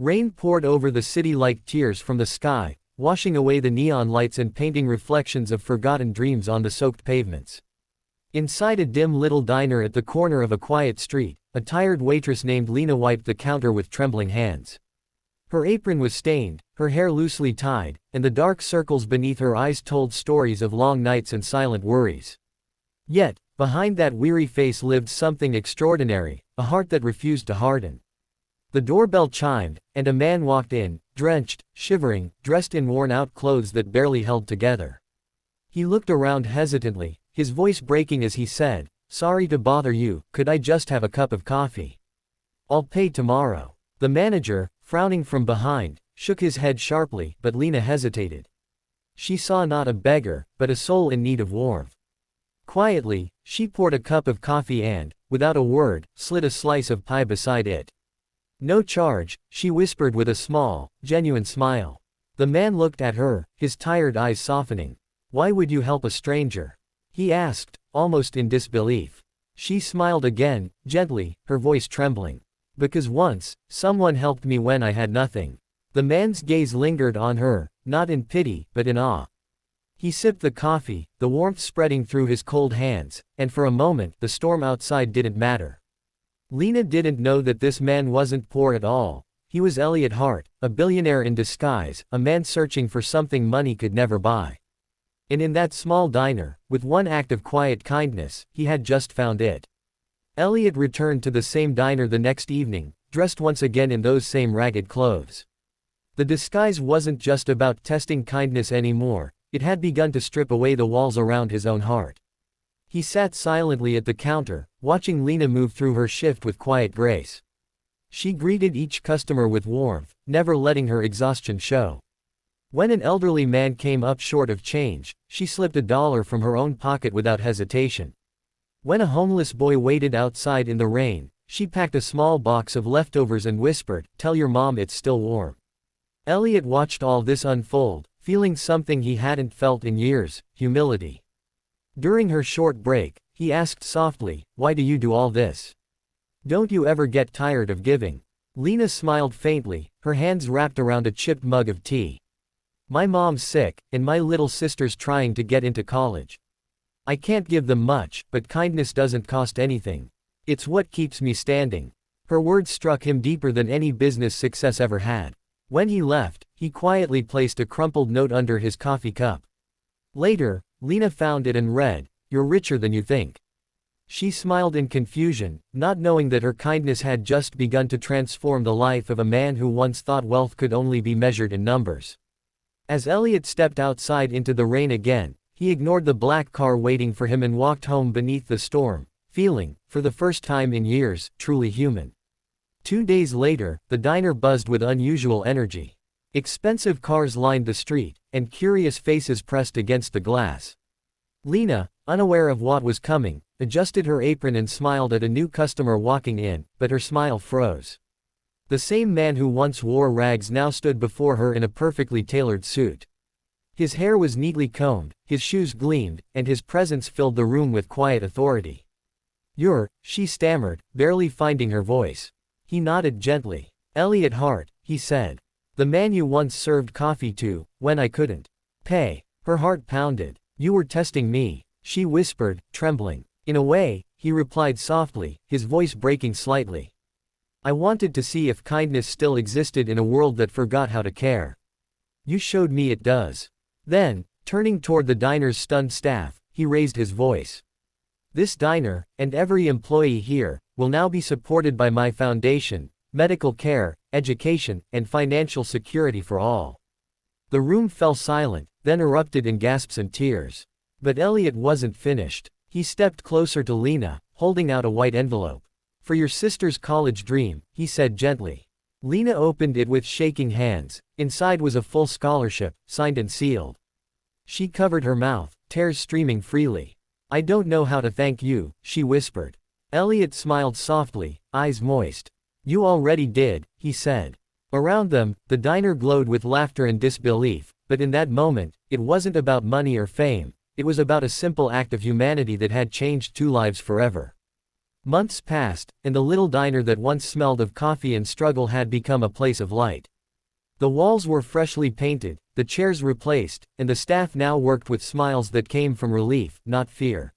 Rain poured over the city like tears from the sky, washing away the neon lights and painting reflections of forgotten dreams on the soaked pavements. Inside a dim little diner at the corner of a quiet street, a tired waitress named Lena wiped the counter with trembling hands. Her apron was stained, her hair loosely tied, and the dark circles beneath her eyes told stories of long nights and silent worries. Yet, behind that weary face lived something extraordinary, a heart that refused to harden. The doorbell chimed, and a man walked in, drenched, shivering, dressed in worn-out clothes that barely held together. He looked around hesitantly, his voice breaking as he said, "Sorry to bother you, could I just have a cup of coffee? I'll pay tomorrow." The manager, frowning from behind, shook his head sharply, but Lena hesitated. She saw not a beggar, but a soul in need of warmth. Quietly, she poured a cup of coffee and, without a word, slid a slice of pie beside it. "No charge," she whispered with a small, genuine smile. The man looked at her, his tired eyes softening. "Why would you help a stranger?" he asked, almost in disbelief. She smiled again, gently, her voice trembling. "Because once, someone helped me when I had nothing." The man's gaze lingered on her, not in pity, but in awe. He sipped the coffee, the warmth spreading through his cold hands, and for a moment, the storm outside didn't matter. Lena didn't know that this man wasn't poor at all. He was Elliot Hart, a billionaire in disguise, a man searching for something money could never buy. And in that small diner, with one act of quiet kindness, he had just found it. Elliot returned to the same diner the next evening, dressed once again in those same ragged clothes. The disguise wasn't just about testing kindness anymore, it had begun to strip away the walls around his own heart. He sat silently at the counter, watching Lena move through her shift with quiet grace. She greeted each customer with warmth, never letting her exhaustion show. When an elderly man came up short of change, she slipped $1 from her own pocket without hesitation. When a homeless boy waited outside in the rain, she packed a small box of leftovers and whispered, "Tell your mom it's still warm." Elliot watched all this unfold, feeling something he hadn't felt in years, humility. During her short break, he asked softly, "Why do you do all this? Don't you ever get tired of giving?" Lena smiled faintly, her hands wrapped around a chipped mug of tea. "My mom's sick, and my little sister's trying to get into college. I can't give them much, but kindness doesn't cost anything. It's what keeps me standing." Her words struck him deeper than any business success ever had. When he left, he quietly placed a crumpled note under his coffee cup. Later, Lena found it and read, "You're richer than you think." She smiled in confusion, not knowing that her kindness had just begun to transform the life of a man who once thought wealth could only be measured in numbers. As Elliot stepped outside into the rain again, he ignored the black car waiting for him and walked home beneath the storm, feeling, for the first time in years, truly human. 2 days later, the diner buzzed with unusual energy. Expensive cars lined the street, and curious faces pressed against the glass. Lena, unaware of what was coming, adjusted her apron and smiled at a new customer walking in, but her smile froze. The same man who once wore rags now stood before her in a perfectly tailored suit. His hair was neatly combed, his shoes gleamed, and his presence filled the room with quiet authority. She stammered, barely finding her voice. He nodded gently. "Elliot Hart," he said. "The man you once served coffee to, when I couldn't pay." Her heart pounded. "You were testing me," she whispered, trembling. "In a way," he replied softly, his voice breaking slightly. "I wanted to see if kindness still existed in a world that forgot how to care. You showed me it does." Then, turning toward the diner's stunned staff, he raised his voice. "This diner, and every employee here, will now be supported by my foundation, medical care, education, and financial security for all." The room fell silent, then erupted in gasps and tears. But Elliot wasn't finished. He stepped closer to Lena, holding out a white envelope. "For your sister's college dream," he said gently. Lena opened it with shaking hands. Inside was a full scholarship, signed and sealed. She covered her mouth, tears streaming freely. "I don't know how to thank you," she whispered. Elliot smiled softly, eyes moist. "You already did," he said. Around them, the diner glowed with laughter and disbelief, but in that moment, it wasn't about money or fame, it was about a simple act of humanity that had changed 2 lives forever. Months passed, and the little diner that once smelled of coffee and struggle had become a place of light. The walls were freshly painted, the chairs replaced, and the staff now worked with smiles that came from relief, not fear.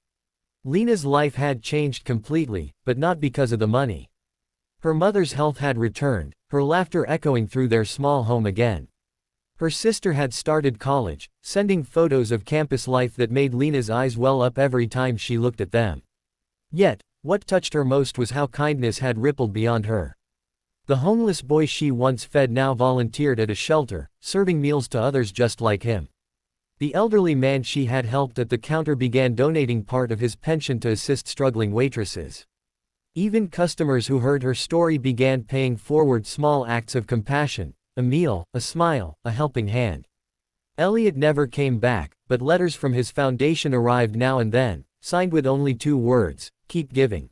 Lena's life had changed completely, but not because of the money. Her mother's health had returned, her laughter echoing through their small home again. Her sister had started college, sending photos of campus life that made Lena's eyes well up every time she looked at them. Yet, what touched her most was how kindness had rippled beyond her. The homeless boy she once fed now volunteered at a shelter, serving meals to others just like him. The elderly man she had helped at the counter began donating part of his pension to assist struggling waitresses. Even customers who heard her story began paying forward small acts of compassion, a meal, a smile, a helping hand. Elliot never came back, but letters from his foundation arrived now and then, signed with only 2 words, "Keep giving."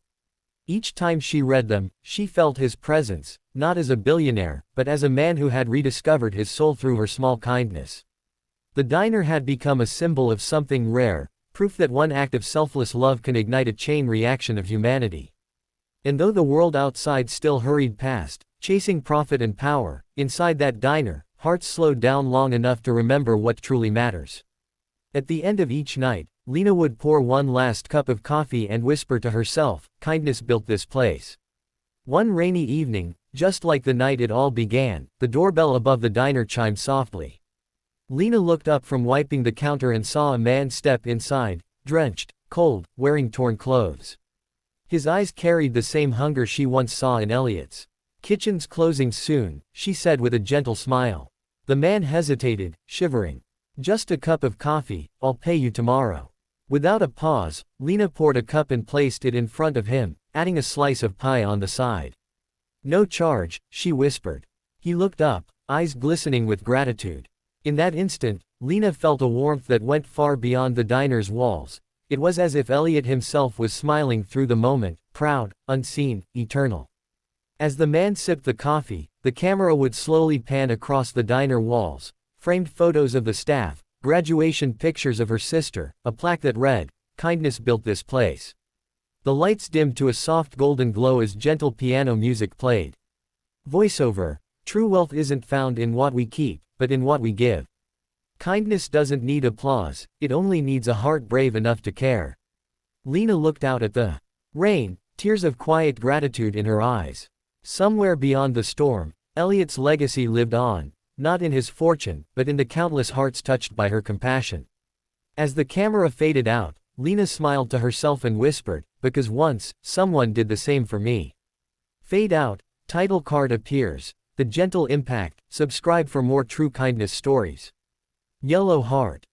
Each time she read them, she felt his presence, not as a billionaire, but as a man who had rediscovered his soul through her small kindness. The diner had become a symbol of something rare, proof that one act of selfless love can ignite a chain reaction of humanity. And though the world outside still hurried past, chasing profit and power, inside that diner, hearts slowed down long enough to remember what truly matters. At the end of each night, Lena would pour one last cup of coffee and whisper to herself, "Kindness built this place." One rainy evening, just like the night it all began, the doorbell above the diner chimed softly. Lena looked up from wiping the counter and saw a man step inside, drenched, cold, wearing torn clothes. His eyes carried the same hunger she once saw in Elliot's. "Kitchen's closing soon," she said with a gentle smile. The man hesitated, shivering. "Just a cup of coffee, I'll pay you tomorrow." Without a pause, Lena poured a cup and placed it in front of him, adding a slice of pie on the side. "No charge," she whispered. He looked up, eyes glistening with gratitude. In that instant, Lena felt a warmth that went far beyond the diner's walls. It was as if Elliot himself was smiling through the moment, proud, unseen, eternal. As the man sipped the coffee, the camera would slowly pan across the diner walls, framed photos of the staff, graduation pictures of her sister, a plaque that read, "Kindness built this place." The lights dimmed to a soft golden glow as gentle piano music played. Voiceover: "True wealth isn't found in what we keep, but in what we give. Kindness doesn't need applause, it only needs a heart brave enough to care." Lena looked out at the rain, tears of quiet gratitude in her eyes. Somewhere beyond the storm, Elliot's legacy lived on, not in his fortune, but in the countless hearts touched by her compassion. As the camera faded out, Lena smiled to herself and whispered, "Because once, someone did the same for me." Fade out, title card appears. The gentle impact. Subscribe for more true kindness stories. Yellow heart.